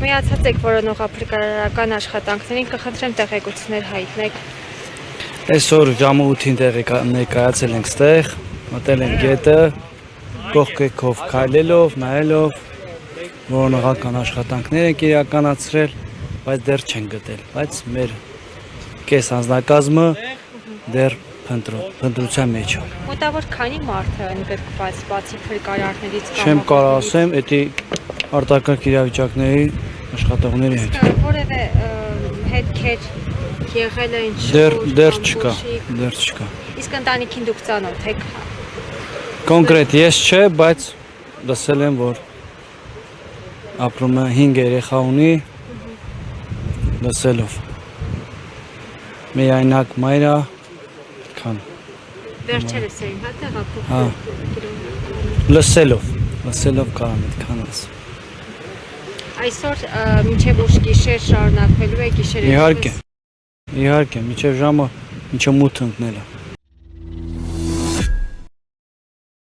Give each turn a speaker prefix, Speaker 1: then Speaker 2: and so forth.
Speaker 1: միացած եք որոնող ապրիկարական աշխատանքներին, կխնդրեմ տեղեկություններ հայտնեք։
Speaker 2: Այսօր ժամը 8-ին ներկայացել ենք ստեղ, մտել ենք գետը, կողքով քայլելով, նայելով, որոնողական աշխատանքներ ենք իրականացրել, բայց դեռ չեն գտել, բայց մեր կես անձնակազմը դեռ փնտրության մեջ է։
Speaker 1: Մոտավոր քանի մարդ է ընդգրկված բացի փրկարարներից կամ
Speaker 2: Չեմ կարող ասեմ, դա արտակարգ իրավիճակների աշխատողների հետ։
Speaker 1: Որևէ հետքեր եղել է ինչ
Speaker 2: Դեռ չկա։
Speaker 1: Իսկ ընտանիքին դուք ծանոթ եք։
Speaker 2: Կոնկրետ ես չէ, բայց լսել եմ, որ ապրում է 5 երեխա ունի, լսելով։ Միայնակ մայր է, քան
Speaker 1: Վերջերս էին հա տեղափոխվել։
Speaker 2: Հա։ Լսելով կարամ այդքան ասեմ։
Speaker 1: Այսօր մինչև ուշ գիշեր շարունակվելու է գիշերը։
Speaker 2: Իհարկե, մինչև ժամը, մինչև 8 ընկնելը։